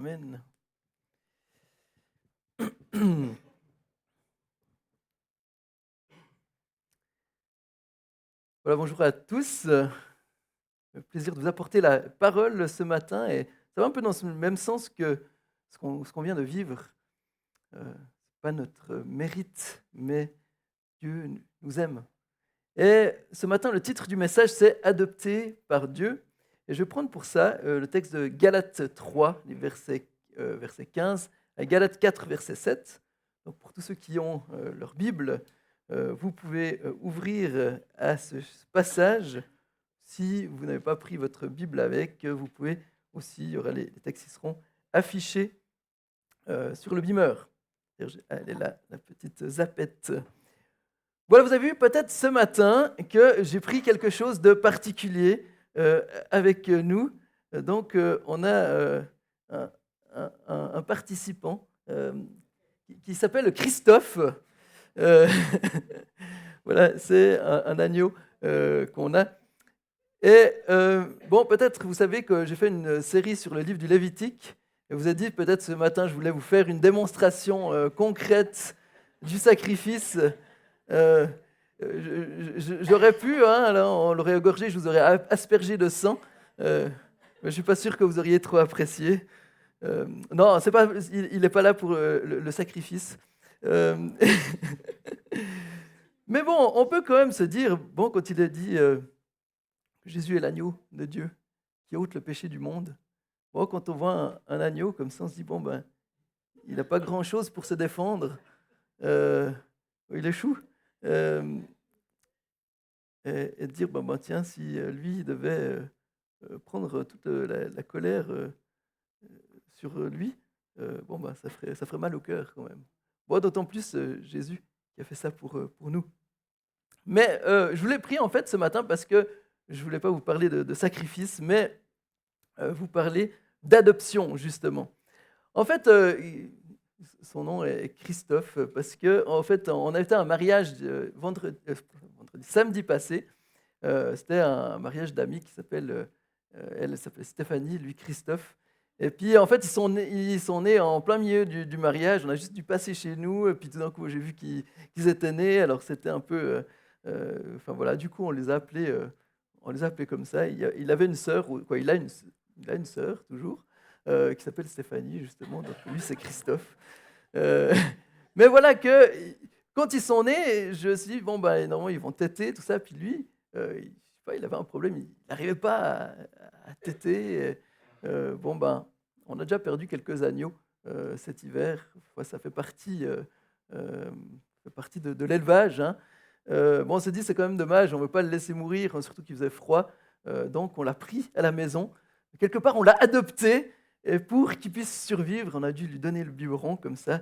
Amen. Voilà, bonjour à tous. Le plaisir de vous apporter la parole ce matin et ça va un peu dans le même sens que ce qu'on vient de vivre. C'est pas notre mérite, mais Dieu nous aime. Et ce matin, le titre du message, c'est Adopté par Dieu. Et je vais prendre pour ça le texte de Galates 3, verset 15, à Galates 4, verset 7. Donc pour tous ceux qui ont leur Bible, vous pouvez ouvrir à ce passage. Si vous n'avez pas pris votre Bible avec, vous pouvez aussi, il y aura les textes qui seront affichés sur le beamer. Elle est là, la petite zapette. Voilà, vous avez vu peut-être ce matin que j'ai pris quelque chose de particulier avec nous. Donc, on a un, un participant qui s'appelle Christophe. Euh, voilà, c'est un agneau qu'on a. Et bon, peut-être vous savez que j'ai fait une série sur le livre du Lévitique. Et vous avez dit peut-être ce matin, je voulais vous faire une démonstration concrète du sacrifice. Euh, J'aurais pu, hein, là, on l'aurait égorgé, je vous aurais aspergé de sang, mais je ne suis pas sûr que vous auriez trop apprécié. Non, c'est pas, il n'est pas là pour le sacrifice. Euh, mais bon, on peut quand même se dire, bon, quand il a dit que Jésus est l'agneau de Dieu qui ôte le péché du monde, bon, quand on voit un agneau comme ça, on se dit, bon, ben, il n'a pas grand-chose pour se défendre, euh, il échoue. Euh, et de dire, ben, tiens, si lui il devait prendre toute la colère sur lui, bon, ben, ça ferait mal au cœur quand même. Bon, d'autant plus Jésus qui a fait ça pour nous. Mais je vous l'ai pris en fait ce matin parce que je ne voulais pas vous parler de sacrifice, mais vous parler d'adoption justement. En fait, son nom est Christophe parce que en fait, on a été à un mariage samedi passé. C'était un mariage d'amis qui s'appelle, elle s'appelle Stéphanie, lui Christophe. Et puis en fait, ils sont nés en plein milieu du mariage. On a juste dû passer chez nous. Et puis tout d'un coup, j'ai vu qu'ils étaient nés. Alors c'était un peu, enfin voilà. Du coup, on les a appelés comme ça. Il avait une sœur, ou quoi. Il a une sœur toujours qui s'appelle Stéphanie justement. Donc lui, c'est Christophe. Euh, mais voilà que quand ils sont nés, je me suis dit, bon, ben, normalement, ils vont téter, tout ça. Puis lui, je sais pas, il avait un problème, il n'arrivait pas à téter. Bon, ben, on a déjà perdu quelques agneaux cet hiver. Enfin, euh, fait partie de l'élevage. Hein. Bon, on s'est dit, c'est quand même dommage, on ne veut pas le laisser mourir, hein, surtout qu'il faisait froid. Donc, on l'a pris à la maison. Quelque part, on l'a adopté. Et pour qu'il puisse survivre, on a dû lui donner le biberon comme ça.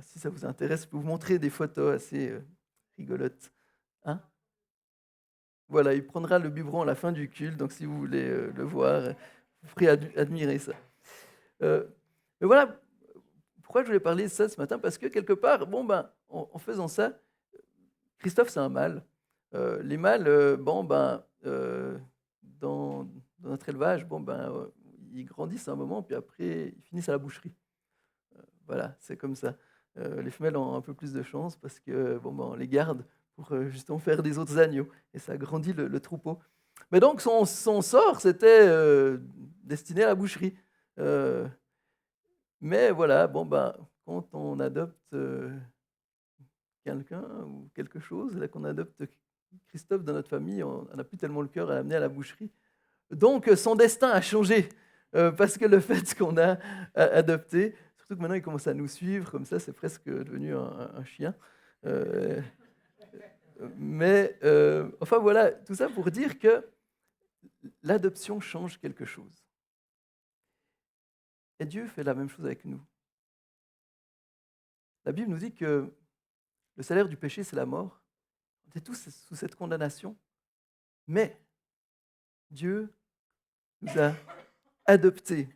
Si ça vous intéresse, je peux vous montrer des photos assez rigolotes. Hein. Voilà, il prendra le biberon à la fin du culte, donc si vous voulez le voir, vous ferez admirer ça. Euh, mais voilà, pourquoi je voulais parler de ça ce matin? Parce que quelque part, bon ben, en faisant ça, Christophe c'est un mâle. Les mâles, bon ben, dans notre élevage, bon ben, ils grandissent à un moment, puis après ils finissent à la boucherie. Voilà, c'est comme ça. Les femelles ont un peu plus de chance parce que bon, ben, on les garde pour justement faire des autres agneaux et ça agrandit le troupeau. Mais donc son sort, c'était destiné à la boucherie. Euh, mais voilà, bon, ben, quand on adopte quelqu'un ou quelque chose, là qu'on adopte Christophe dans notre famille, on n'a plus tellement le cœur à l'amener à la boucherie. Donc son destin a changé parce que le fait qu'on a adopté, surtout que maintenant il commence à nous suivre, comme ça c'est presque devenu un chien. Euh, mais enfin voilà, tout ça pour dire que l'adoption change quelque chose. Et Dieu fait la même chose avec nous. La Bible nous dit que le salaire du péché c'est la mort. On est tous sous cette condamnation, mais Dieu nous a adoptés.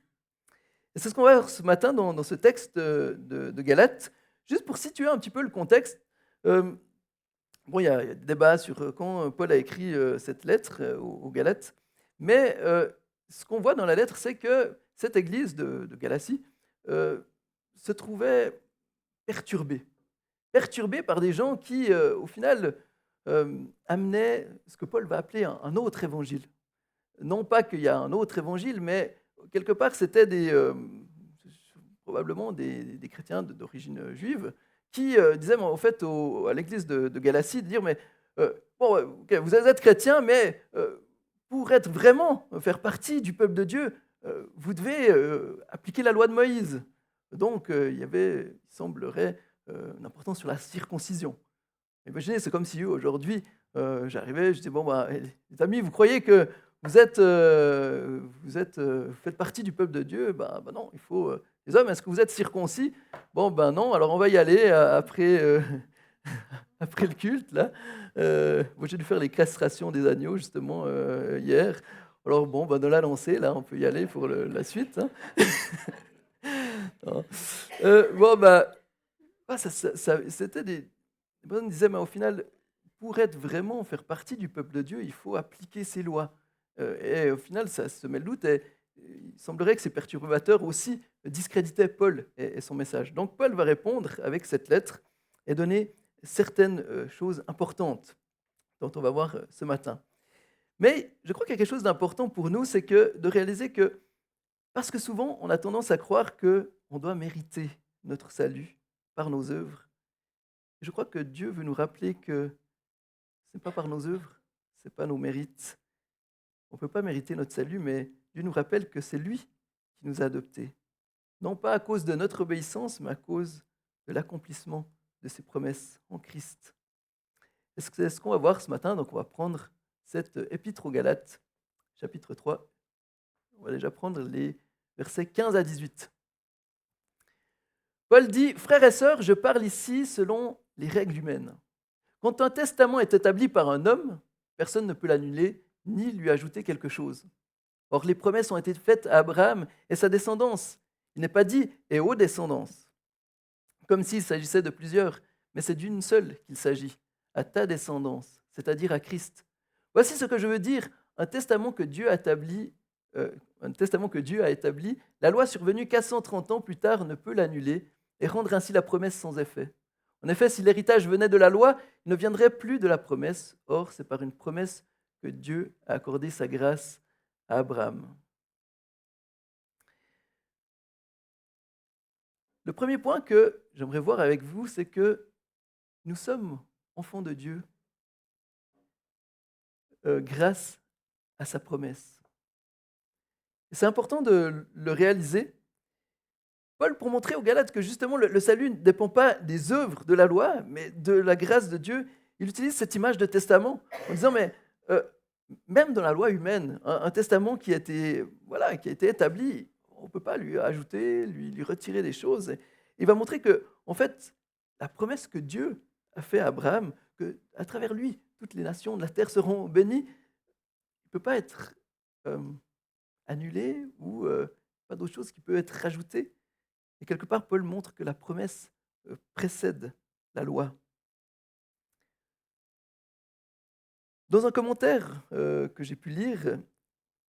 Et c'est ce qu'on va voir ce matin dans ce texte de Galates. Juste pour situer un petit peu le contexte, bon, il y a des débats sur quand Paul a écrit cette lettre aux Galates, mais ce qu'on voit dans la lettre, c'est que cette église de Galatie, euh, se trouvait perturbé. Perturbé par des gens qui, au final, amenaient ce que Paul va appeler un autre évangile. Non pas qu'il y a un autre évangile, mais quelque part, c'était probablement des chrétiens d'origine juive qui disaient, en fait, à l'église de Galatie, de dire, mais bon, ok, vous êtes chrétien, mais pour être vraiment, faire partie du peuple de Dieu, vous devez appliquer la loi de Moïse. Donc, il y avait, il semblerait, une importance sur la circoncision. Imaginez, c'est comme si aujourd'hui, j'arrivais, je dis, bon, bah, les amis, vous croyez que vous faites partie du peuple de Dieu? Ben non, il faut... les hommes, est-ce que vous êtes circoncis? Bon, ben non, alors on va y aller après, après le culte, là. Moi, j'ai dû faire les castrations des agneaux, justement, hier. Alors bon, ben de la lancer, là, on peut y aller pour la suite. Hein. Non. Bon, ben, c'était des... Les personnes disaient, mais au final, pour être vraiment, faire partie du peuple de Dieu, il faut appliquer ses lois. Et au final, ça se met le doute. Et il semblerait que ces perturbateurs aussi discréditaient Paul et son message. Donc Paul va répondre avec cette lettre et donner certaines choses importantes dont on va voir ce matin. Mais je crois qu'il y a quelque chose d'important pour nous, c'est que de réaliser que, parce que souvent on a tendance à croire qu'on doit mériter notre salut par nos œuvres, je crois que Dieu veut nous rappeler que ce n'est pas par nos œuvres, ce n'est pas nos mérites. On ne peut pas mériter notre salut, mais Dieu nous rappelle que c'est lui qui nous a adoptés. Non pas à cause de notre obéissance, mais à cause de l'accomplissement de ses promesses en Christ. C'est ce qu'on va voir ce matin. Donc on va prendre cette épître aux Galates, chapitre 3. On va déjà prendre les versets 15 à 18. Paul dit, « Frères et sœurs, je parle ici selon les règles humaines. Quand un testament est établi par un homme, personne ne peut l'annuler ni lui ajouter quelque chose. Or, les promesses ont été faites à Abraham et sa descendance. Il n'est pas dit « et aux descendances », comme s'il s'agissait de plusieurs, mais c'est d'une seule qu'il s'agit, à ta descendance, c'est-à-dire à Christ. Voici ce que je veux dire, un testament que Dieu a établi, la loi survenue 430 ans plus tard ne peut l'annuler et rendre ainsi la promesse sans effet. En effet, si l'héritage venait de la loi, il ne viendrait plus de la promesse. Or, c'est par une promesse que Dieu a accordé sa grâce à Abraham. Le premier point que j'aimerais voir avec vous, c'est que nous sommes enfants de Dieu grâce à sa promesse. Et c'est important de le réaliser. Paul, pour montrer aux Galates que justement le salut ne dépend pas des œuvres de la loi, mais de la grâce de Dieu, il utilise cette image de testament en disant, mais même dans la loi humaine, un testament qui a été établi, on ne peut pas lui ajouter, lui retirer des choses. Et il va montrer que, en fait, la promesse que Dieu a faite à Abraham, qu'à travers lui, toutes les nations de la terre seront bénies, ne peut pas être annulée ou pas d'autre chose qui peut être rajoutée. Et quelque part, Paul montre que la promesse précède la loi. Dans un commentaire que j'ai pu lire,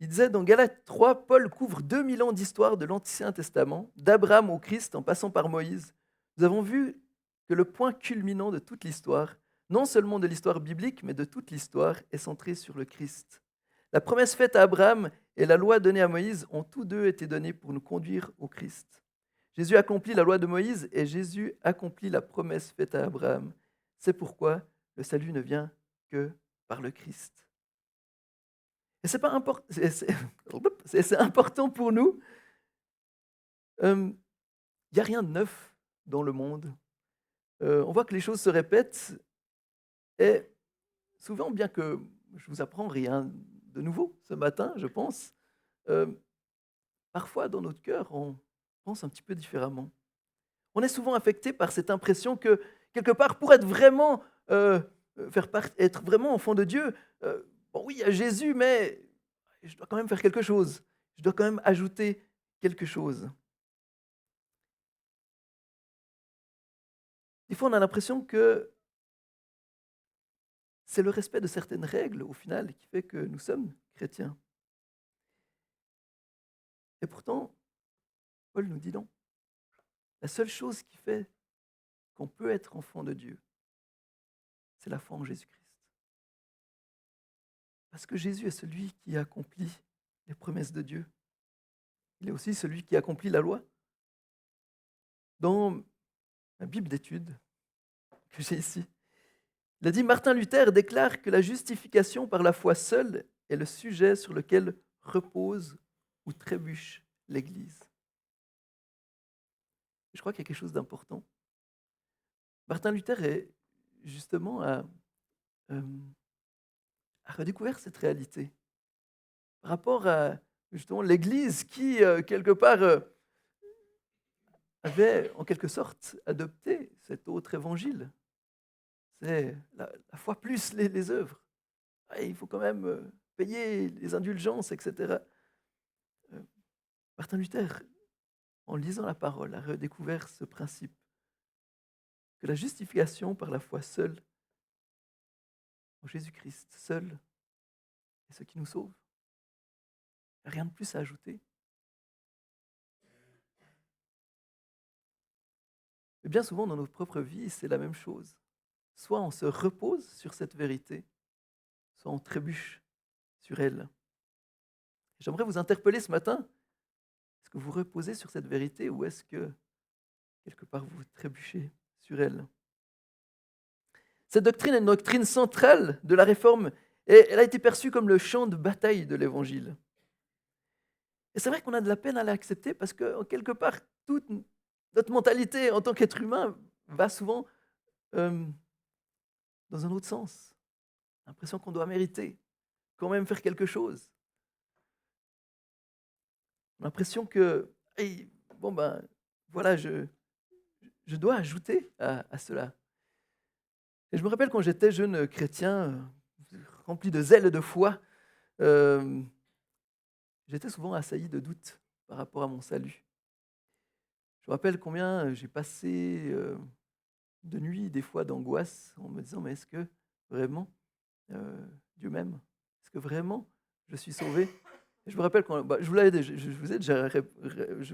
il disait dans Galates 3, Paul couvre 2000 ans d'histoire de l'Ancien Testament, d'Abraham au Christ en passant par Moïse. Nous avons vu que le point culminant de toute l'histoire, non seulement de l'histoire biblique, mais de toute l'histoire, est centré sur le Christ. La promesse faite à Abraham et la loi donnée à Moïse ont tous deux été donnés pour nous conduire au Christ. Jésus accomplit la loi de Moïse et Jésus accomplit la promesse faite à Abraham. C'est pourquoi le salut ne vient que par le Christ. Et c'est important pour nous. Il n'y a rien de neuf dans le monde. On voit que les choses se répètent. Et souvent, bien que je vous apprends rien de nouveau ce matin, je pense, euh, parfois dans notre cœur, on pense un petit peu différemment. On est souvent affecté par cette impression que, quelque part, pour être vraiment, être vraiment enfant de Dieu, bon, oui, il y a Jésus, mais je dois quand même faire quelque chose. Je dois quand même ajouter quelque chose. Des fois, on a l'impression que c'est le respect de certaines règles, au final, qui fait que nous sommes chrétiens. Et pourtant, Paul nous dit non. La seule chose qui fait qu'on peut être enfant de Dieu, c'est la foi en Jésus-Christ. Parce que Jésus est celui qui accomplit les promesses de Dieu. Il est aussi celui qui accomplit la loi. Dans ma Bible d'études que j'ai ici, il a dit: Martin Luther déclare que la justification par la foi seule est le sujet sur lequel repose ou trébuche l'Église. Je crois qu'il y a quelque chose d'important. Martin Luther est justement euh, a redécouvert cette réalité par rapport à justement l'Église qui, quelque part, avait en quelque sorte adopté cet autre évangile. C'est la foi plus les œuvres. Ah, il faut quand même payer les indulgences, etc. Euh, Martin Luther, en lisant la parole, a redécouvert ce principe que la justification par la foi seule, en Jésus-Christ seul, est ce qui nous sauve. Il n'y a rien de plus à ajouter. Mais bien souvent, dans nos propres vies, c'est la même chose. Soit on se repose sur cette vérité, soit on trébuche sur elle. J'aimerais vous interpeller ce matin. Est-ce que vous reposez sur cette vérité ou est-ce que, quelque part, vous trébuchez sur elle? Cette doctrine est une doctrine centrale de la Réforme et elle a été perçue comme le champ de bataille de l'Évangile. Et c'est vrai qu'on a de la peine à l'accepter parce que, quelque part, toute notre mentalité en tant qu'être humain va souvent euh, dans un autre sens. L'impression qu'on doit mériter, quand même faire quelque chose. L'impression que, hey, bon ben, voilà, je dois ajouter à cela. Et je me rappelle quand j'étais jeune chrétien, rempli de zèle et de foi, euh, j'étais souvent assailli de doutes par rapport à mon salut. Je me rappelle combien j'ai passé de nuits, des fois d'angoisse, en me disant, mais est-ce que vraiment Dieu m'aime? Est-ce que vraiment je suis sauvé? Et je me rappelle quand je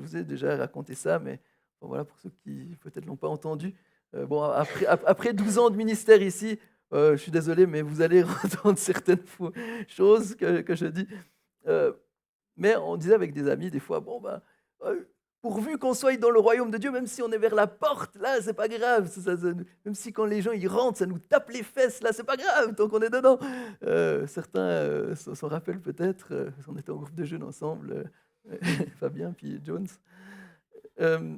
vous ai déjà raconté ça, mais bon, voilà, pour ceux qui peut-être l'ont pas entendu. Bon, après 12 ans de ministère ici, je suis désolé, mais vous allez entendre certaines choses que je dis. Euh, mais on disait avec des amis des fois, bon ben, pourvu qu'on soit dans le royaume de Dieu, même si on est vers la porte, là, c'est pas grave. Même si quand les gens y rentrent, ça nous tape les fesses, là, c'est pas grave, tant qu'on est dedans. Certains s'en rappellent peut-être, on était en groupe de jeunes ensemble, Fabien puis Jones. Euh,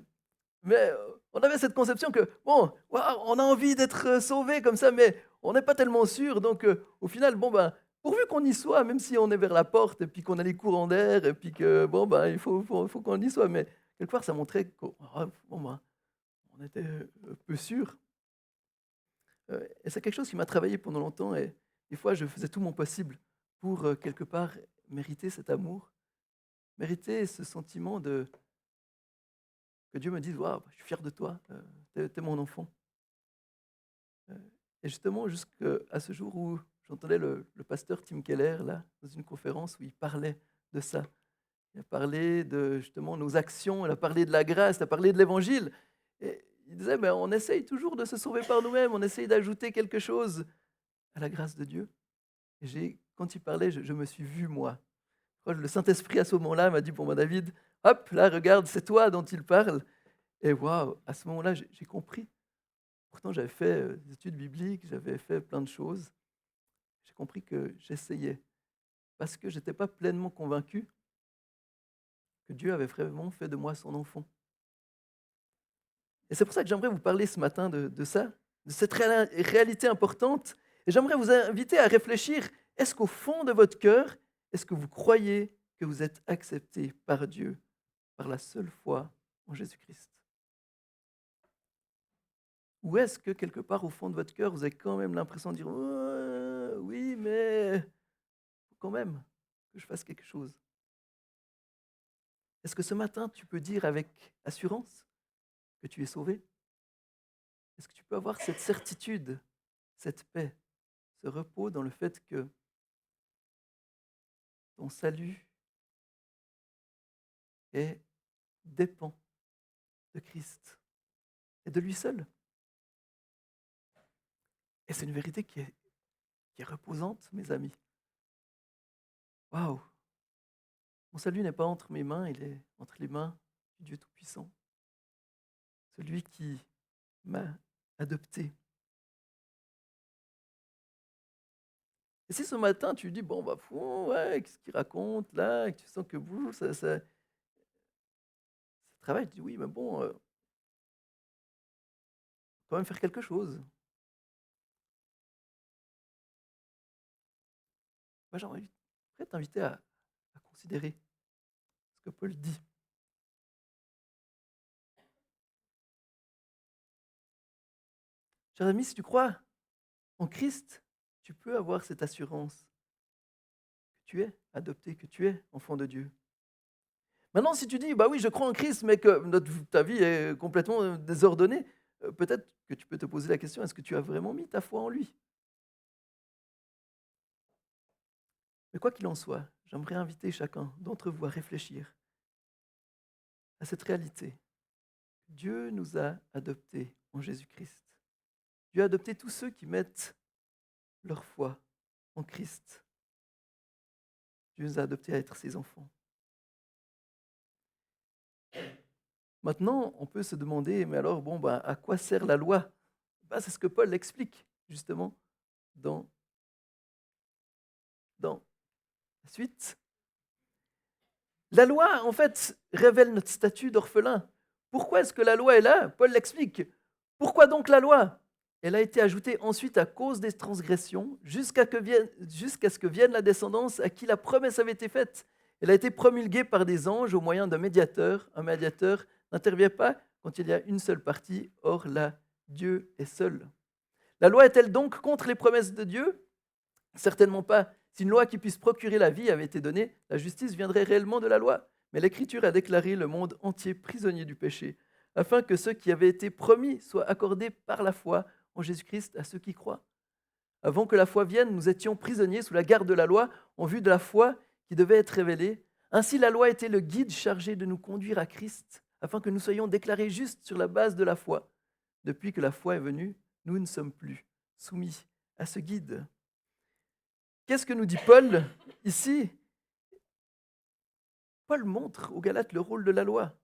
mais on avait cette conception que, bon, waouh, on a envie d'être sauvé comme ça, mais on n'est pas tellement sûr. Donc, au final, bon, ben, pourvu qu'on y soit, même si on est vers la porte, et puis qu'on a les courants d'air, et puis que, bon, ben, il faut qu'on y soit. Mais quelque part, ça montrait qu'on bon, ben, on était peu sûr. Et c'est quelque chose qui m'a travaillé pendant longtemps. Et des fois, je faisais tout mon possible pour, quelque part, mériter cet amour, mériter ce sentiment que Dieu me dise, waouh, je suis fier de toi, t'es mon enfant. Euh, Et justement, jusqu'à ce jour où j'entendais le pasteur Tim Keller, là, dans une conférence où il parlait de ça. Il a parlé de justement nos actions, il a parlé de la grâce, il a parlé de l'évangile. Et il disait, mais on essaye toujours de se sauver par nous-mêmes, on essaye d'ajouter quelque chose à la grâce de Dieu. Et quand il parlait, je me suis vu moi. Je crois que le Saint-Esprit à ce moment-là m'a dit, pour moi, David, hop, là, regarde, c'est toi dont il parle. Et waouh, à ce moment-là, j'ai compris. Pourtant, j'avais fait des études bibliques, j'avais fait plein de choses. J'ai compris que j'essayais parce que je n'étais pas pleinement convaincu que Dieu avait vraiment fait de moi son enfant. Et c'est pour ça que j'aimerais vous parler ce matin de ça, de cette réalité importante. Et j'aimerais vous inviter à réfléchir, est-ce qu'au fond de votre cœur, est-ce que vous croyez que vous êtes accepté par Dieu par la seule foi en Jésus-Christ? Ou est-ce que quelque part au fond de votre cœur, vous avez quand même l'impression de dire oui, mais quand même que je fasse quelque chose? Est-ce que ce matin, tu peux dire avec assurance que tu es sauvé? Est-ce que tu peux avoir cette certitude, cette paix, ce repos dans le fait que ton salut dépend de Christ et de lui seul. Et c'est une vérité qui est reposante, mes amis. Waouh! Mon salut n'est pas entre mes mains, il est entre les mains du Dieu Tout-Puissant, celui qui m'a adopté. Et si ce matin tu dis, bon, bah, ouais, qu'est-ce qu'il raconte là, et que tu sens que ça travaille, tu dis, oui, mais bon, quand même faire quelque chose. Moi, j'aimerais t'inviter à considérer ce que Paul dit. Chers amis, si tu crois en Christ, tu peux avoir cette assurance que tu es adopté, que tu es enfant de Dieu. Maintenant, si tu dis, bah oui, je crois en Christ, mais que ta vie est complètement désordonnée, peut-être que tu peux te poser la question, est-ce que tu as vraiment mis ta foi en lui? Mais quoi qu'il en soit, j'aimerais inviter chacun d'entre vous à réfléchir à cette réalité. Dieu nous a adoptés en Jésus-Christ. Dieu a adopté tous ceux qui mettent leur foi en Christ. Dieu nous a adoptés à être ses enfants. Maintenant, on peut se demander, mais alors, bon, bah, à quoi sert la loi? Bah, c'est ce que Paul explique, justement, dans, dans la suite. La loi, en fait, révèle notre statut d'orphelin. Pourquoi est-ce que la loi est là? Paul l'explique. Pourquoi donc la loi? Elle a été ajoutée ensuite à cause des transgressions, jusqu'à ce que vienne la descendance à qui la promesse avait été faite. Elle a été promulguée par des anges au moyen d'un médiateur. Un médiateur n'intervient pas quand il y a une seule partie. Or, là, Dieu est seul. La loi est-elle donc contre les promesses de Dieu? Certainement pas. Si une loi qui puisse procurer la vie avait été donnée, la justice viendrait réellement de la loi. Mais l'Écriture a déclaré le monde entier prisonnier du péché, afin que ce qui avait été promis soit accordé par la foi en Jésus-Christ à ceux qui croient. Avant que la foi vienne, nous étions prisonniers sous la garde de la loi en vue de la foi qui devait être révélée. Ainsi, la loi était le guide chargé de nous conduire à Christ, afin que nous soyons déclarés justes sur la base de la foi. Depuis que la foi est venue, nous ne sommes plus soumis à ce guide. Qu'est-ce que nous dit Paul ici? Paul montre aux Galates le rôle de la loi.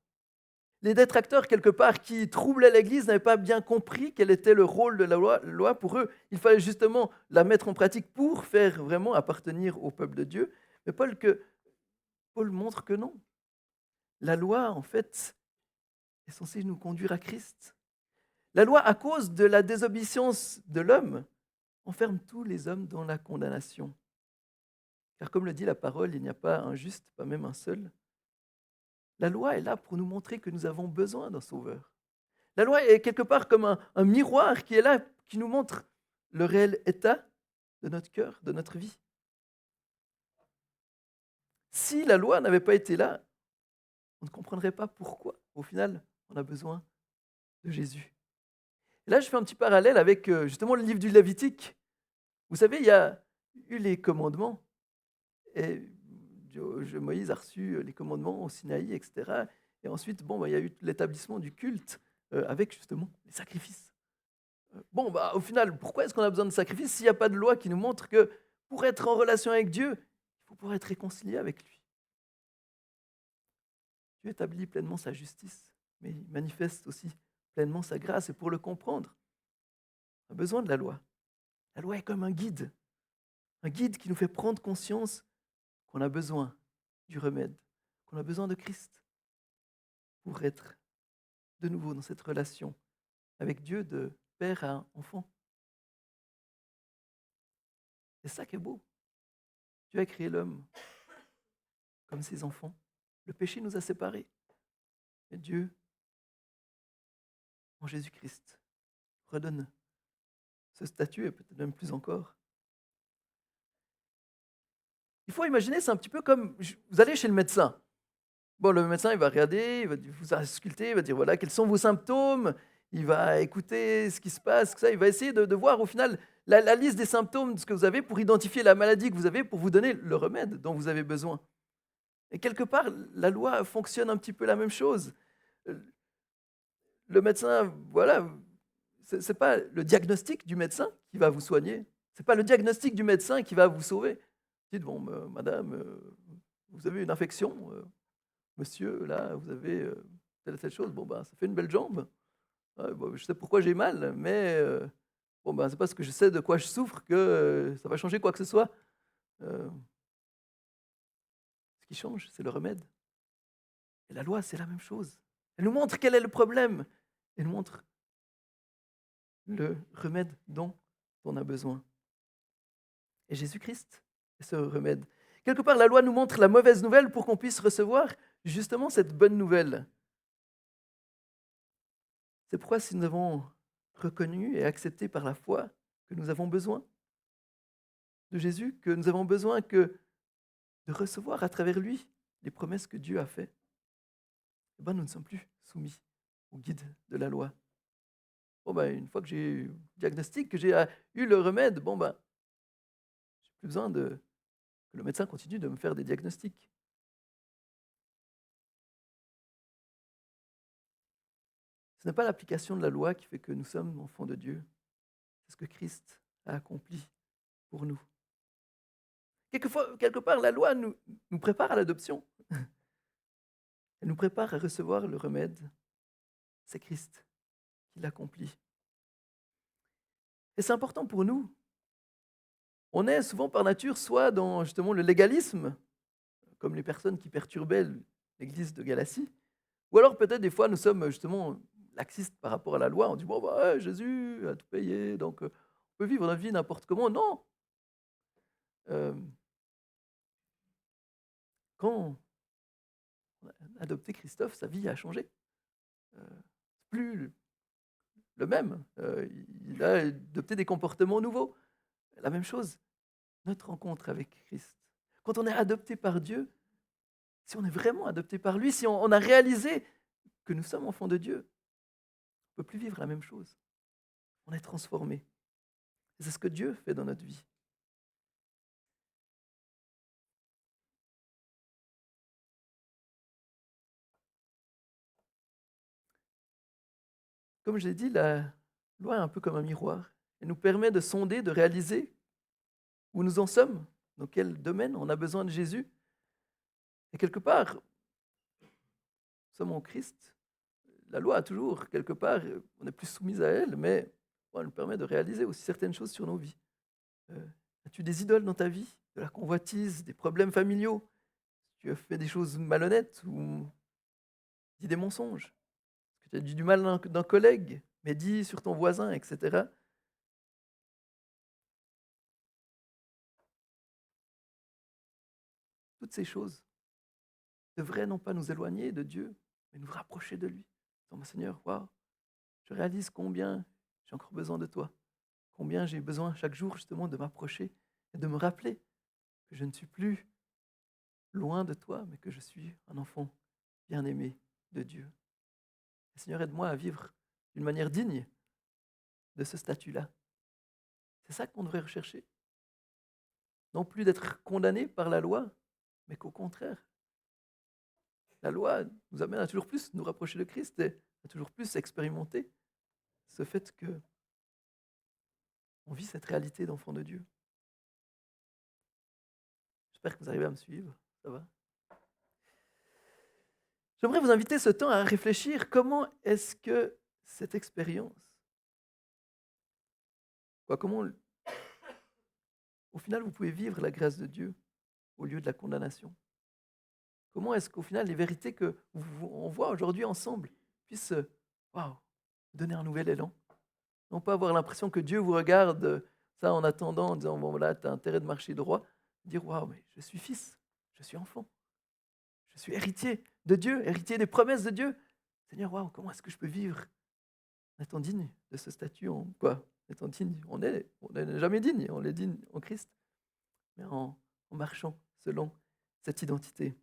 Les détracteurs, quelque part, qui troublaient l'Église, n'avaient pas bien compris quel était le rôle de la loi. Pour eux, il fallait justement la mettre en pratique pour faire vraiment appartenir au peuple de Dieu. Mais Paul montre que non. La loi, en fait, est censée nous conduire à Christ. La loi, à cause de la désobéissance de l'homme, enferme tous les hommes dans la condamnation. Car comme le dit la parole, il n'y a pas un juste, pas même un seul. La loi est là pour nous montrer que nous avons besoin d'un sauveur. La loi est quelque part comme un miroir qui est là, qui nous montre le réel état de notre cœur, de notre vie. Si la loi n'avait pas été là, on ne comprendrait pas pourquoi, au final, on a besoin de Jésus. Et là, je fais un petit parallèle avec justement le livre du Lévitique. Vous savez, il y a eu les commandements. Et Moïse a reçu les commandements au Sinaï, etc. Et ensuite, il y a eu l'établissement du culte avec justement les sacrifices. Au final, pourquoi est-ce qu'on a besoin de sacrifices s'il n'y a pas de loi qui nous montre que pour être en relation avec Dieu, il faut pouvoir être réconcilié avec lui? Dieu établit pleinement sa justice, mais il manifeste aussi pleinement sa grâce. Et pour le comprendre, on a besoin de la loi. La loi est comme un guide qui nous fait prendre conscience qu'on a besoin du remède, qu'on a besoin de Christ pour être de nouveau dans cette relation avec Dieu de père à enfant. C'est ça qui est beau. Dieu a créé l'homme comme ses enfants. Le péché nous a séparés. Et Dieu, en Jésus-Christ, redonne ce statut et peut-être même plus encore. Il faut imaginer, c'est un petit peu comme vous allez chez le médecin. Le médecin, il va regarder, il va vous ausculter, il va dire voilà, quels sont vos symptômes, il va écouter ce qui se passe, il va essayer de voir au final la liste des symptômes de ce que vous avez pour identifier la maladie que vous avez, pour vous donner le remède dont vous avez besoin. Et quelque part, la loi fonctionne un petit peu la même chose. le médecin, voilà, c'est pas le diagnostic du médecin qui va vous soigner. C'est pas le diagnostic du médecin qui va vous sauver. Dites, bon, madame, vous avez une infection, monsieur, là, vous avez telle chose. Bon, ben, ça fait une belle jambe. Ouais, bon, je sais pourquoi j'ai mal, mais bon, ben, c'est parce que je sais de quoi je souffre que ça va changer quoi que ce soit. Euh, Ce qui change, c'est le remède. Et la loi, c'est la même chose. Elle nous montre quel est le problème. Elle nous montre le remède dont on a besoin. Et Jésus-Christ est ce remède. Quelque part, la loi nous montre la mauvaise nouvelle pour qu'on puisse recevoir justement cette bonne nouvelle. C'est pourquoi si nous avons reconnu et accepté par la foi que nous avons besoin de Jésus, que nous avons besoin de recevoir à travers lui les promesses que Dieu a faites, eh ben, nous ne sommes plus soumis au guide de la loi. Bon, ben, une fois que j'ai eu le diagnostic, que j'ai eu le remède, bon, ben, j'ai plus besoin que le médecin continue de me faire des diagnostics. Ce n'est pas l'application de la loi qui fait que nous sommes enfants de Dieu. C'est ce que Christ a accompli pour nous. Quelquefois, quelque part, la loi nous prépare à l'adoption. Elle nous prépare à recevoir le remède. C'est Christ qui l'accomplit. Et c'est important pour nous. On est souvent par nature soit dans justement le légalisme, comme les personnes qui perturbaient l'église de Galatie, ou alors peut-être des fois nous sommes justement laxistes par rapport à la loi. On dit, bon, bah, ouais, Jésus a tout payé, donc on peut vivre notre vie n'importe comment. Non. Euh, Quand on a adopté Christophe, sa vie a changé. C'est plus le même. Il a adopté des comportements nouveaux. La même chose, notre rencontre avec Christ. Quand on est adopté par Dieu, si on est vraiment adopté par lui, si on a réalisé que nous sommes enfants de Dieu, on ne peut plus vivre la même chose. On est transformé. Et c'est ce que Dieu fait dans notre vie. Comme je l'ai dit, la loi est un peu comme un miroir. Elle nous permet de sonder, de réaliser où nous en sommes, dans quel domaine on a besoin de Jésus. Et quelque part, nous sommes en Christ. La loi a toujours, quelque part, on est plus soumis à elle, mais bon, elle nous permet de réaliser aussi certaines choses sur nos vies. As-tu des idoles dans ta vie? De la convoitise, des problèmes familiaux? Tu as fait des choses malhonnêtes ou dit des mensonges? Est-ce que tu as dit du mal d'un collègue, mais dit sur ton voisin, etc. Toutes ces choses devraient non pas nous éloigner de Dieu, mais nous rapprocher de lui. Disons, mon Seigneur, waouh, je réalise combien j'ai encore besoin de toi, combien j'ai besoin chaque jour justement de m'approcher et de me rappeler que je ne suis plus loin de toi, mais que je suis un enfant bien-aimé de Dieu. Et Seigneur, aide-moi à vivre d'une manière digne de ce statut-là. C'est ça qu'on devrait rechercher. Non plus d'être condamné par la loi, mais qu'au contraire, la loi nous amène à toujours plus nous rapprocher de Christ et à toujours plus expérimenter ce fait que on vit cette réalité d'enfant de Dieu. J'espère que vous arrivez à me suivre. Ça va? J'aimerais vous inviter ce temps à réfléchir comment est-ce que cette expérience, comment au final vous pouvez vivre la grâce de Dieu au lieu de la condamnation. Comment est-ce qu'au final les vérités que on voit aujourd'hui ensemble puissent waouh, donner un nouvel élan? Non pas avoir l'impression que Dieu vous regarde ça en attendant, en disant, bon voilà, tu as intérêt de marcher droit, dire, waouh, mais je suis fils, je suis enfant, je suis héritier de Dieu, héritier des promesses de Dieu. Seigneur, waouh, comment est-ce que je peux vivre en étant digne de ce statut, en étant digne, on n'est jamais digne, on est digne en Christ, mais en marchant selon cette identité.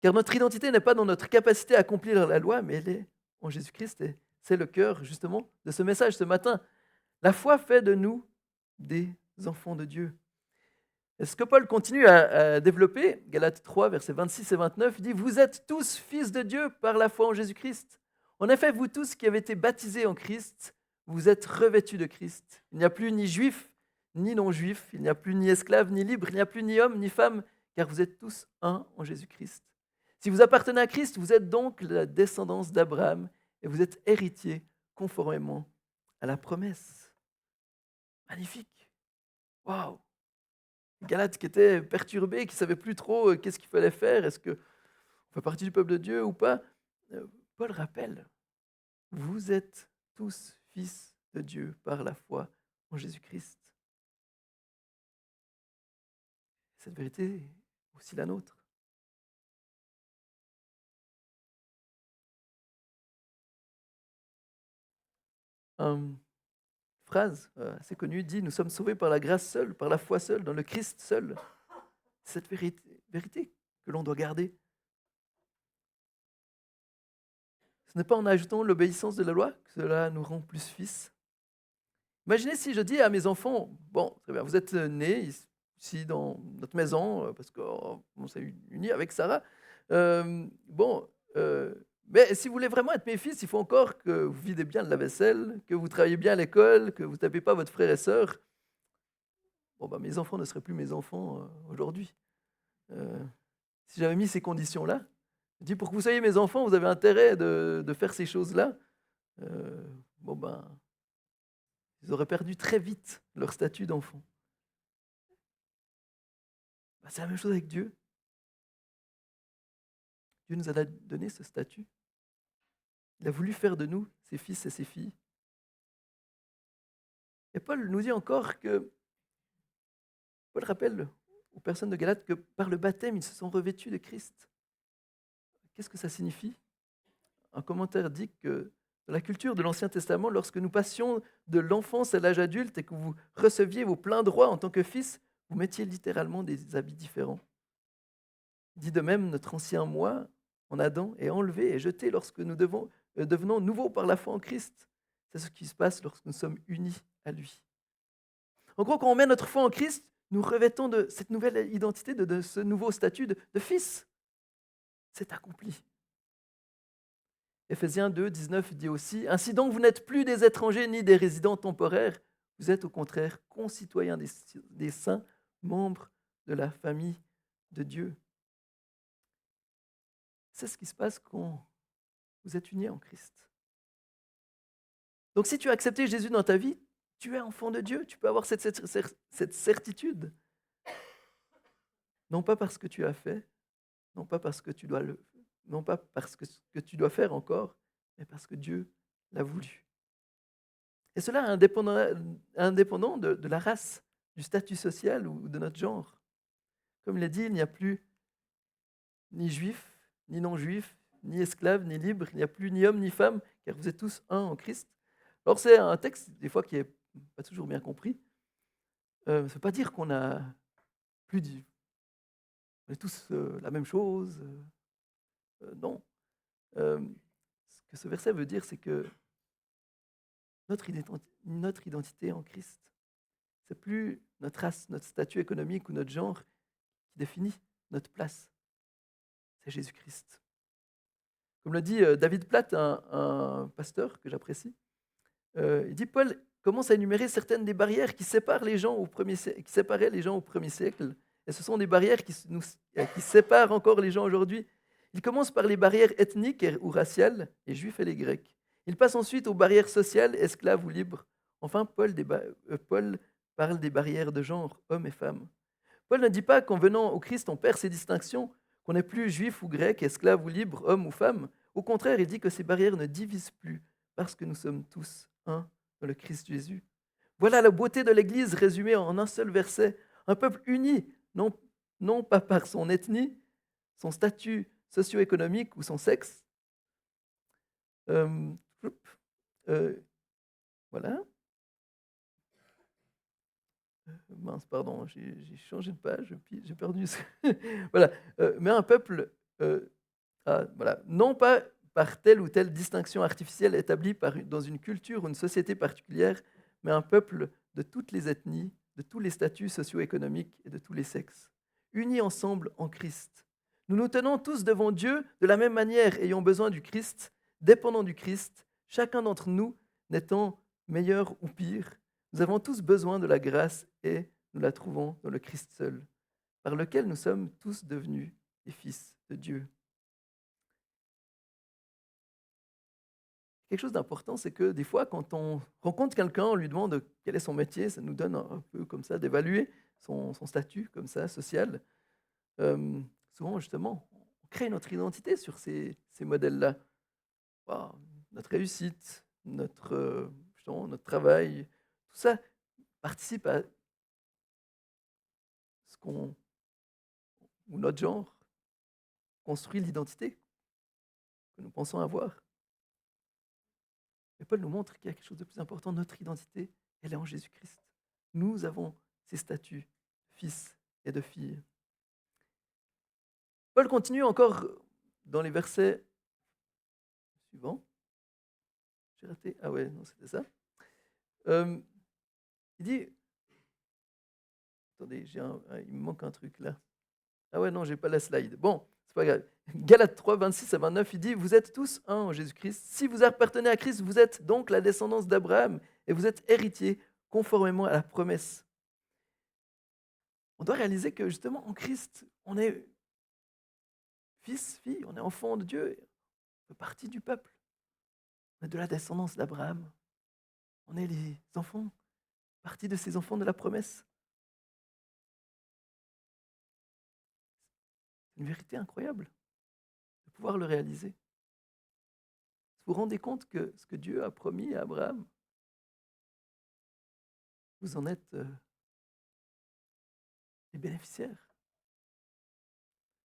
Car notre identité n'est pas dans notre capacité à accomplir la loi, mais elle est en Jésus-Christ. Et c'est le cœur, justement, de ce message ce matin. La foi fait de nous des enfants de Dieu. Et ce que Paul continue à développer, Galates 3, versets 26 et 29, il dit « Vous êtes tous fils de Dieu par la foi en Jésus-Christ. En effet, vous tous qui avez été baptisés en Christ, vous êtes revêtus de Christ. Il n'y a plus ni juif, ni non-juif, il n'y a plus ni esclave, ni libre, il n'y a plus ni homme, ni femme, car vous êtes tous un en Jésus-Christ. Si vous appartenez à Christ, vous êtes donc la descendance d'Abraham et vous êtes héritier conformément à la promesse. Magnifique. Waouh. Les Galates qui étaient perturbés, qui ne savaient plus trop qu'est-ce qu'il fallait faire, est-ce qu'on fait partie du peuple de Dieu ou pas. Paul rappelle, vous êtes tous fils de Dieu par la foi en Jésus-Christ. Cette vérité est aussi la nôtre. Une phrase assez connue dit « Nous sommes sauvés par la grâce seule, par la foi seule, dans le Christ seul ». Cette vérité que l'on doit garder. Ce n'est pas en ajoutant l'obéissance de la loi que cela nous rend plus fils. Imaginez si je dis à mes enfants, bon, très bien, vous êtes nés ici dans notre maison, parce qu'on s'est unis avec Sarah. Bon, mais si vous voulez vraiment être mes fils, il faut encore que vous videz bien le lave-vaisselle, que vous travaillez bien à l'école, que vous ne tapez pas votre frère et sœur. Bon, ben, mes enfants ne seraient plus mes enfants aujourd'hui. Si j'avais mis ces conditions-là, je dis pour que vous soyez mes enfants, vous avez intérêt de faire ces choses-là. Bon, ben, ils auraient perdu très vite leur statut d'enfant. Ben, c'est la même chose avec Dieu. Dieu nous a donné ce statut. Il a voulu faire de nous ses fils et ses filles. Et Paul nous dit encore que, Paul rappelle aux personnes de Galates que par le baptême, ils se sont revêtus de Christ. Qu'est-ce que ça signifie? Un commentaire dit que dans la culture de l'Ancien Testament, lorsque nous passions de l'enfance à l'âge adulte et que vous receviez vos pleins droits en tant que fils, vous mettiez littéralement des habits différents. Dit de même, notre ancien moi en Adam est enlevé et jeté lorsque nous devenons nouveaux par la foi en Christ. C'est ce qui se passe lorsque nous sommes unis à lui. En gros, quand on met notre foi en Christ, nous revêtons de cette nouvelle identité, de ce nouveau statut de fils. C'est accompli. Éphésiens 2, 19 dit aussi « Ainsi donc, vous n'êtes plus des étrangers ni des résidents temporaires, vous êtes au contraire concitoyens des saints, membres de la famille de Dieu. » C'est ce qui se passe quand vous êtes unis en Christ. Donc si tu as accepté Jésus dans ta vie, tu es enfant de Dieu, tu peux avoir cette certitude. Non pas parce que tu as fait, non pas parce que tu dois non pas parce que ce que tu dois faire encore, mais parce que Dieu l'a voulu. Et cela indépendant de la race, du statut social ou de notre genre. Comme il est dit, il n'y a plus ni juif, ni non-juif, ni esclave, ni libre, il n'y a plus ni homme, ni femme, car vous êtes tous un en Christ. Alors c'est un texte, des fois, qui n'est pas toujours bien compris. Ça ne veut pas dire qu'on a plus dit. On est tous la même chose. Non. Ce que ce verset veut dire, c'est que notre identité en Christ, c'est plus notre race, notre statut économique ou notre genre qui définit notre place. C'est Jésus-Christ. Comme le dit David Platt, un pasteur que j'apprécie, il dit Paul commence à énumérer certaines des barrières qui séparaient les gens au premier siècle. Et ce sont des barrières qui séparent encore les gens aujourd'hui. Il commence par les barrières ethniques ou raciales, les juifs et les grecs. Il passe ensuite aux barrières sociales, esclaves ou libres. Enfin, Paul parle des barrières de genre, hommes et femmes. Paul ne dit pas qu'en venant au Christ, on perd ces distinctions, qu'on n'est plus juif ou grec, esclave ou libre, homme ou femme. Au contraire, il dit que ces barrières ne divisent plus, parce que nous sommes tous un dans le Christ Jésus. Voilà la beauté de l'Église résumée en un seul verset. Un peuple uni, non pas par son ethnie, son statut socio-économique ou son sexe. Euh, voilà. Mince, pardon, j'ai changé de page, puis j'ai perdu. Voilà. Mais un peuple, voilà, non pas par telle ou telle distinction artificielle établie dans une culture ou une société particulière, mais un peuple de toutes les ethnies, de tous les statuts socio-économiques et de tous les sexes, unis ensemble en Christ. Nous nous tenons tous devant Dieu de la même manière, ayant besoin du Christ, dépendants du Christ, chacun d'entre nous n'étant meilleur ou pire. Nous avons tous besoin de la grâce et nous la trouvons dans le Christ seul, par lequel nous sommes tous devenus les fils de Dieu. Quelque chose d'important, c'est que des fois, quand on rencontre quelqu'un, on lui demande quel est son métier, ça nous donne un peu comme ça d'évaluer son statut comme ça, social. Souvent, justement, on crée notre identité sur ces modèles-là. Waouh, notre réussite, justement, notre travail, tout ça participe à ce qu'on, ou notre genre, construit l'identité que nous pensons avoir. Mais Paul nous montre qu'il y a quelque chose de plus important. Notre identité, elle est en Jésus-Christ. Nous avons ces statuts de fils et de filles. Paul continue encore dans les versets suivants. J'ai raté. Ah ouais, non, c'était ça. Euh, il dit, attendez, il me manque un truc là. Ah ouais, non, j'ai pas la slide. Bon, c'est pas grave. Galates 3, 26 à 29, il dit, vous êtes tous un en Jésus-Christ. Si vous appartenez à Christ, vous êtes donc la descendance d'Abraham et vous êtes héritier conformément à la promesse. On doit réaliser que justement en Christ, on est fils, fille, on est enfant de Dieu, on fait partie du peuple. On est de la descendance d'Abraham. On est les enfants, partie de ces enfants de la promesse. C'est une vérité incroyable de pouvoir le réaliser. Vous vous rendez compte que ce que Dieu a promis à Abraham, vous en êtes les bénéficiaires.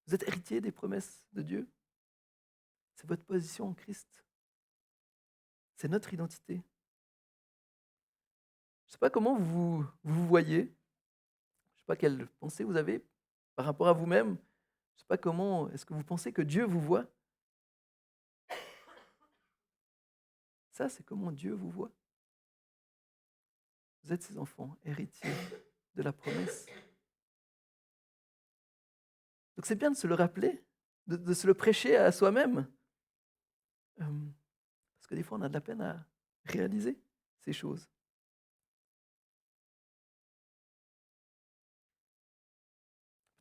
Vous êtes héritiers des promesses de Dieu. C'est votre position en Christ. C'est notre identité. Je ne sais pas comment vous voyez. Je ne sais pas quelle pensée vous avez par rapport à vous-même. Je ne sais pas comment est-ce que vous pensez que Dieu vous voit. Ça, c'est comment Dieu vous voit. Vous êtes ses enfants, héritiers de la promesse. Donc c'est bien de se le rappeler, de se le prêcher à soi-même. Parce que des fois, on a de la peine à réaliser ces choses.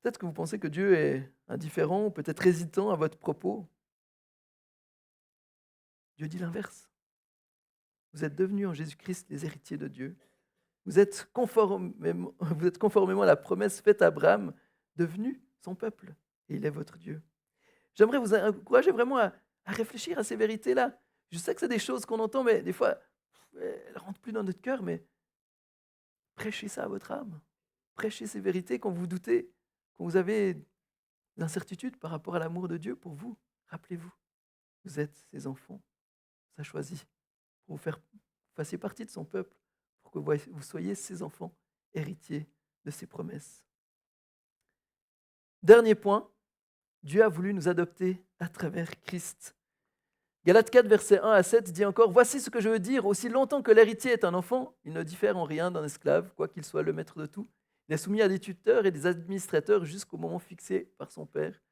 Peut-être que vous pensez que Dieu est indifférent, ou peut-être hésitant à votre propos. Dieu dit l'inverse. Vous êtes devenus en Jésus-Christ les héritiers de Dieu. Vous êtes conformément à la promesse faite à Abraham, devenu son peuple, et il est votre Dieu. J'aimerais vous encourager vraiment à réfléchir à ces vérités-là. Je sais que c'est des choses qu'on entend, mais des fois, elles ne rentrent plus dans notre cœur, mais prêchez ça à votre âme. Prêchez ces vérités quand vous doutez, quand vous avez l'incertitude par rapport à l'amour de Dieu pour vous. Rappelez-vous, vous êtes ses enfants. Ça choisit pour vous fassiez partie de son peuple, pour que vous soyez ses enfants, héritiers de ses promesses. Dernier point, Dieu a voulu nous adopter à travers Christ. Galates 4, versets 1 à 7 dit encore, « Voici ce que je veux dire, aussi longtemps que l'héritier est un enfant, il ne diffère en rien d'un esclave, quoiqu'il soit le maître de tout. Il est soumis à des tuteurs et des administrateurs jusqu'au moment fixé par son père.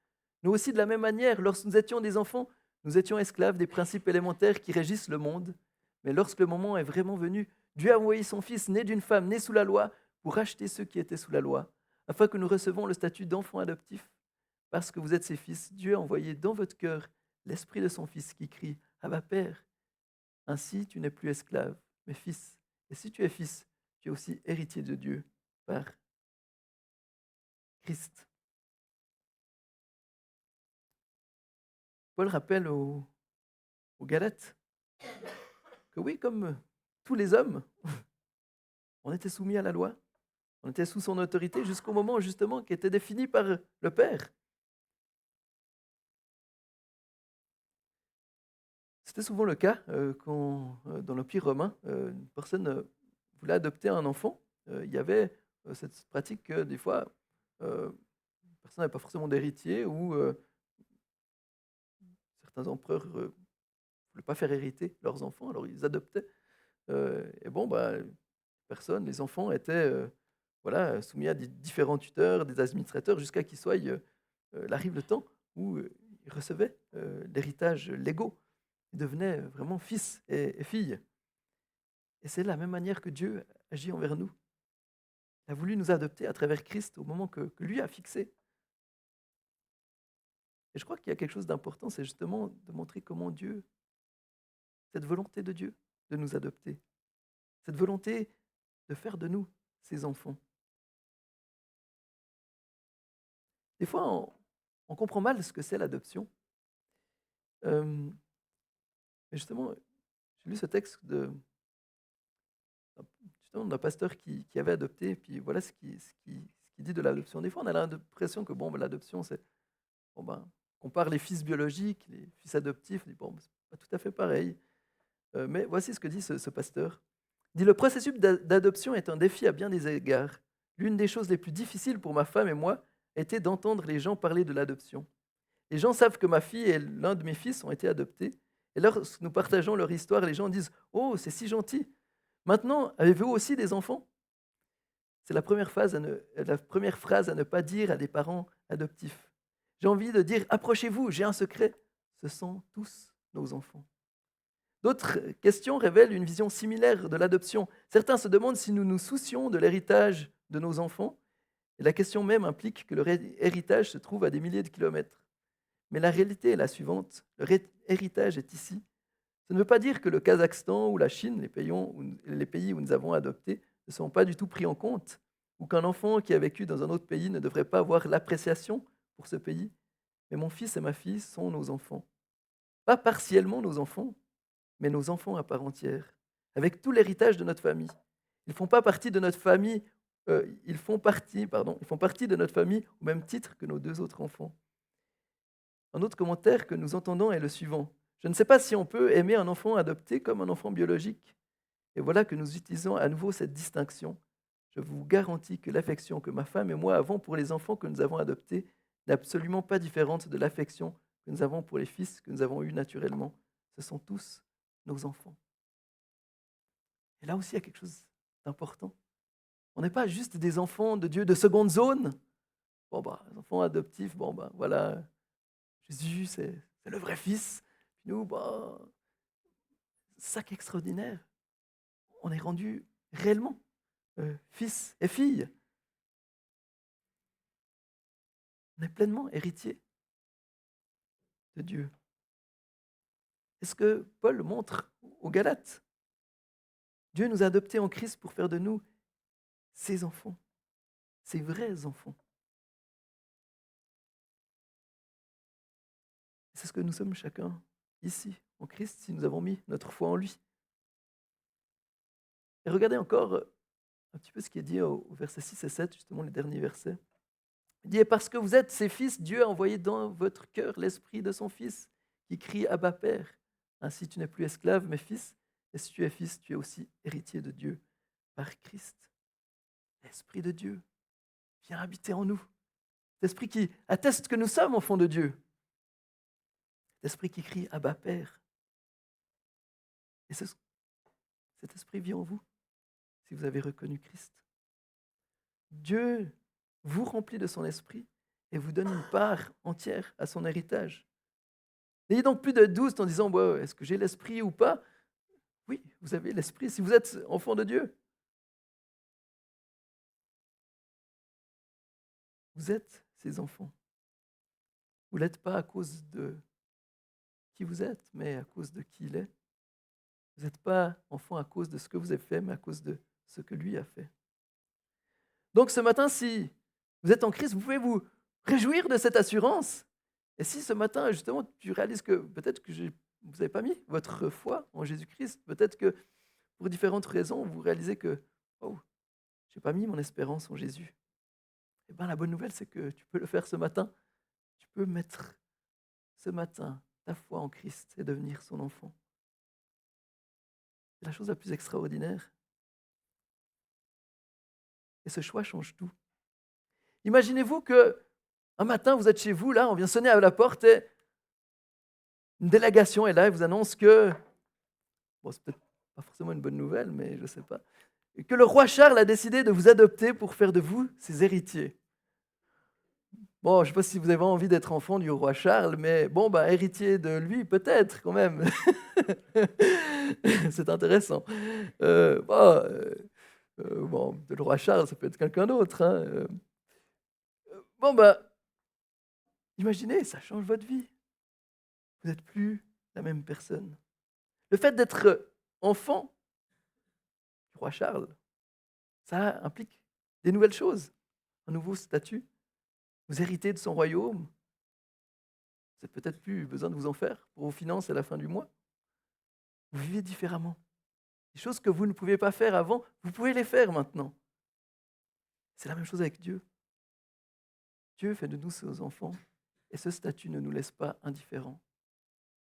Nous aussi, de la même manière, lorsque nous étions des enfants, nous étions esclaves des principes élémentaires qui régissent le monde. Mais lorsque le moment est vraiment venu, Dieu a envoyé son Fils, né d'une femme, né sous la loi, pour racheter ceux qui étaient sous la loi, afin que nous recevons le statut d'enfants adoptifs. Parce que vous êtes ses fils, Dieu a envoyé dans votre cœur l'esprit de son Fils qui crie « Abba, Père ». Ainsi, tu n'es plus esclave, mais fils. Et si tu es fils, tu es aussi héritier de Dieu par Christ. Paul rappelle aux Galates que oui, comme tous les hommes, on était soumis à la loi, on était sous son autorité jusqu'au moment justement qui était défini par le Père. C'était souvent le cas quand, dans l'Empire romain, une personne voulait adopter un enfant. Il y avait cette pratique que des fois, une personne n'avait pas forcément d'héritier ou certains empereurs ne voulaient pas faire hériter leurs enfants, alors ils adoptaient. Et bon, bah, les enfants étaient voilà, soumis à des différents tuteurs, des administrateurs, jusqu'à qu'il soit, arrive le temps où ils recevaient l'héritage légaux. Ils devenaient vraiment fils et filles. Et c'est de la même manière que Dieu agit envers nous. Il a voulu nous adopter à travers Christ au moment que lui a fixé. Et je crois qu'il y a quelque chose d'important, c'est justement de montrer comment Dieu, cette volonté de Dieu de nous adopter, cette volonté de faire de nous ses enfants. Des fois, on comprend mal ce que c'est l'adoption. Euh, mais justement, j'ai lu ce texte d'un pasteur qui avait adopté, et puis voilà ce qu'il dit de l'adoption. Des fois, on a l'impression que bon, ben, l'adoption, c'est bon, ben, on compare les fils biologiques, les fils adoptifs, on dit bon, ben, c'est pas tout à fait pareil. Mais voici ce que dit ce pasteur. Il dit: le processus d'adoption est un défi à bien des égards. L'une des choses les plus difficiles pour ma femme et moi était d'entendre les gens parler de l'adoption. Les gens savent que ma fille et l'un de mes fils ont été adoptés. Et lorsque nous partageons leur histoire, les gens disent: oh, c'est si gentil. Maintenant, avez-vous aussi des enfants? C'est la première phrase à ne pas dire à des parents adoptifs. J'ai envie de dire: approchez-vous, j'ai un secret. Ce sont tous nos enfants. D'autres questions révèlent une vision similaire de l'adoption. Certains se demandent si nous nous soucions de l'héritage de nos enfants. Et la question même implique que leur héritage se trouve à des milliers de kilomètres. Mais la réalité est la suivante. Leur héritage est ici. Ça ne veut pas dire que le Kazakhstan ou la Chine, les pays où nous avons adopté, ne sont pas du tout pris en compte, ou qu'un enfant qui a vécu dans un autre pays ne devrait pas avoir l'appréciation pour ce pays. Mais mon fils et ma fille sont nos enfants. Pas partiellement nos enfants, mais nos enfants à part entière, avec tout l'héritage de notre famille. Ils font pas partie de notre famille, ils font partie de notre famille au même titre que nos deux autres enfants. Un autre commentaire que nous entendons est le suivant. Je ne sais pas si on peut aimer un enfant adopté comme un enfant biologique. Et voilà que nous utilisons à nouveau cette distinction. Je vous garantis que l'affection que ma femme et moi avons pour les enfants que nous avons adoptés n'est absolument pas différente de l'affection que nous avons pour les fils que nous avons eus naturellement. Ce sont tous nos enfants. Et là aussi, il y a quelque chose d'important. On n'est pas juste des enfants de Dieu de seconde zone. Bon, bah, les enfants adoptifs, bon, bah, voilà, Jésus, c'est le vrai fils. Puis nous, bah, ça qui est extraordinaire. On est rendu réellement fils et filles. On est pleinement héritier de Dieu. C'est ce que Paul montre aux Galates. Dieu nous a adoptés en Christ pour faire de nous ses enfants, ses vrais enfants. C'est ce que nous sommes chacun ici, en Christ, si nous avons mis notre foi en lui. Et regardez encore un petit peu ce qui est dit au verset 6 et 7, justement les derniers versets. Il dit: et parce que vous êtes ses fils, Dieu a envoyé dans votre cœur l'esprit de son Fils, qui crie Abba Père. Ainsi tu n'es plus esclave, mais fils, et si tu es fils, tu es aussi héritier de Dieu par Christ. L'Esprit de Dieu vient habiter en nous. L'Esprit qui atteste que nous sommes enfants de Dieu. L'Esprit qui crie Abba Père. Et cet Esprit vit en vous, si vous avez reconnu Christ. Dieu vous remplit de son Esprit et vous donne une part entière à son héritage. N'ayez donc plus de doute en disant bah, est-ce que j'ai l'Esprit ou pas? Oui, vous avez l'Esprit si vous êtes enfant de Dieu. Vous êtes ses enfants. Vous ne l'êtes pas à cause de qui vous êtes, mais à cause de qui il est. Vous n'êtes pas enfant à cause de ce que vous avez fait, mais à cause de ce que lui a fait. Donc ce matin, si vous êtes en Christ, vous pouvez vous réjouir de cette assurance. Et si ce matin, justement, tu réalises que peut-être que vous n'avez pas mis votre foi en Jésus-Christ, peut-être que pour différentes raisons, vous réalisez que oh, je n'ai pas mis mon espérance en Jésus. Eh bien, la bonne nouvelle, c'est que tu peux le faire ce matin. Tu peux mettre ce matin ta foi en Christ et devenir son enfant. C'est la chose la plus extraordinaire. Et ce choix change tout. Imaginez-vous que un matin, vous êtes chez vous, là, on vient sonner à la porte et une délégation est là et vous annonce que, bon, c'est peut-être pas forcément une bonne nouvelle, mais je ne sais pas, que le roi Charles a décidé de vous adopter pour faire de vous ses héritiers. Bon, je ne sais pas si vous avez envie d'être enfant du roi Charles, mais bon, bah, héritier de lui, peut-être quand même. C'est intéressant. Bon, bon, de le roi Charles, ça peut être quelqu'un d'autre, hein. Bon, bah, imaginez, ça change votre vie. Vous n'êtes plus la même personne. Le fait d'être enfant du roi Charles, ça implique des nouvelles choses, un nouveau statut. Vous héritez de son royaume. Vous n'avez peut-être plus besoin de vous en faire pour vos finances à la fin du mois. Vous vivez différemment. Des choses que vous ne pouviez pas faire avant, vous pouvez les faire maintenant. C'est la même chose avec Dieu. Dieu fait de nous ses enfants et ce statut ne nous laisse pas indifférents.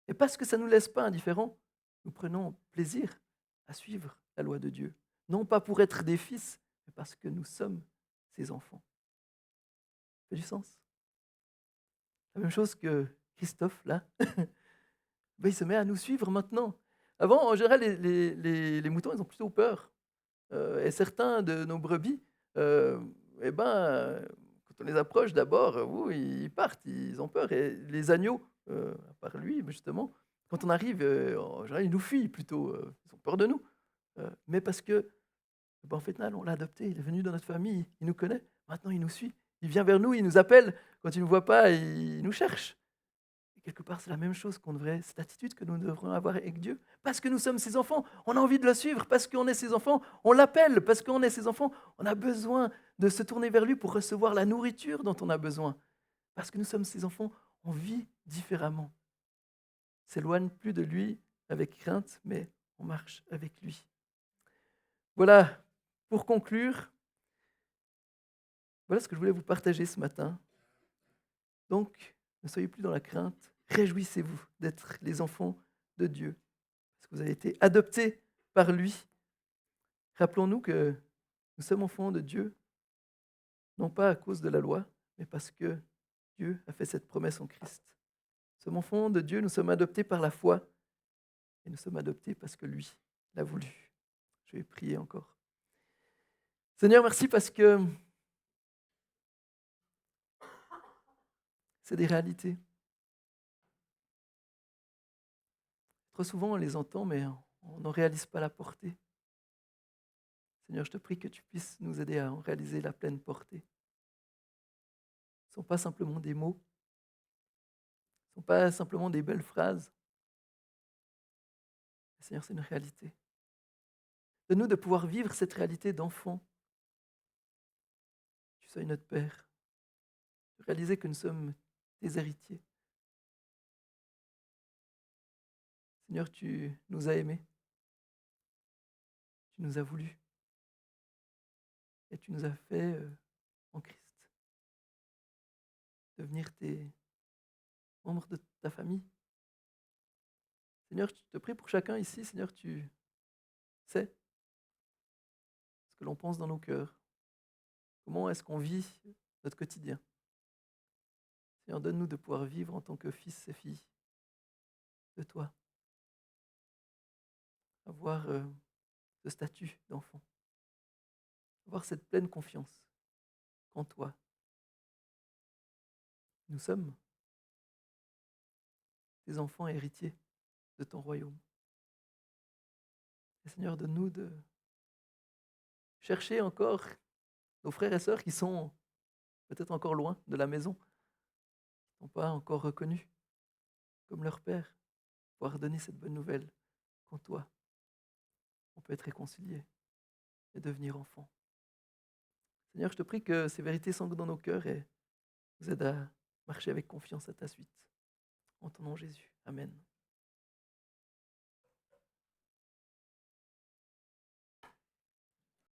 Et parce que ça ne nous laisse pas indifférents, nous prenons plaisir à suivre la loi de Dieu. Non pas pour être des fils, mais parce que nous sommes ses enfants. Ça fait du sens. La même chose que Christophe, là, ben, il se met à nous suivre maintenant. Avant, en général, les moutons, ils ont plutôt peur. Et certains de nos brebis, eh ben, quand on les approche d'abord, ils partent, ils ont peur. Et les agneaux, à part lui, justement, quand on arrive, en général, ils nous fuient plutôt, ils ont peur de nous. Mais parce que, ben, en fait, là, on l'a adopté, il est venu dans notre famille, il nous connaît, maintenant il nous suit. Il vient vers nous, il nous appelle, quand il ne nous voit pas, il nous cherche. Et quelque part, c'est la même chose qu'on devrait, cette attitude que nous devrions avoir avec Dieu. Parce que nous sommes ses enfants, on a envie de le suivre, parce qu'on est ses enfants, on l'appelle, parce qu'on est ses enfants, on a besoin de se tourner vers lui pour recevoir la nourriture dont on a besoin. Parce que nous sommes ses enfants, on vit différemment. On ne s'éloigne plus de lui avec crainte, mais on marche avec lui. Voilà, pour conclure, voilà ce que je voulais vous partager ce matin. Donc, ne soyez plus dans la crainte, réjouissez-vous d'être les enfants de Dieu. Parce que vous avez été adoptés par lui. Rappelons-nous que nous sommes enfants de Dieu, non pas à cause de la loi, mais parce que Dieu a fait cette promesse en Christ. Nous sommes enfants de Dieu, nous sommes adoptés par la foi, et nous sommes adoptés parce que lui l'a voulu. Je vais prier encore. Seigneur, merci parce que c'est des réalités. Trop souvent, on les entend, mais on n'en réalise pas la portée. Seigneur, je te prie que tu puisses nous aider à en réaliser la pleine portée. Ce ne sont pas simplement des mots, ce ne sont pas simplement des belles phrases. Seigneur, c'est une réalité. Donne-nous de pouvoir vivre cette réalité d'enfant. Tu sois notre Père. Réaliser que nous sommes tes héritiers. Seigneur, tu nous as aimés. Tu nous as voulu. Et tu nous as fait en Christ devenir tes membres de ta famille. Seigneur, je te prie pour chacun ici. Seigneur, tu sais ce que l'on pense dans nos cœurs. Comment est-ce qu'on vit notre quotidien. Seigneur, donne-nous de pouvoir vivre en tant que fils et filles de toi. Avoir ce statut d'enfant. Avoir cette pleine confiance en toi. Nous sommes tes enfants héritiers de ton royaume. Et Seigneur, donne-nous de chercher encore nos frères et sœurs qui sont peut-être encore loin de la maison, qui n'ont pas encore reconnu comme leur Père, pouvoir donner cette bonne nouvelle qu'en toi, on peut être réconcilié et devenir enfant. Seigneur, je te prie que ces vérités s'ancrent dans nos cœurs et nous aident à marcher avec confiance à ta suite. En ton nom Jésus. Amen.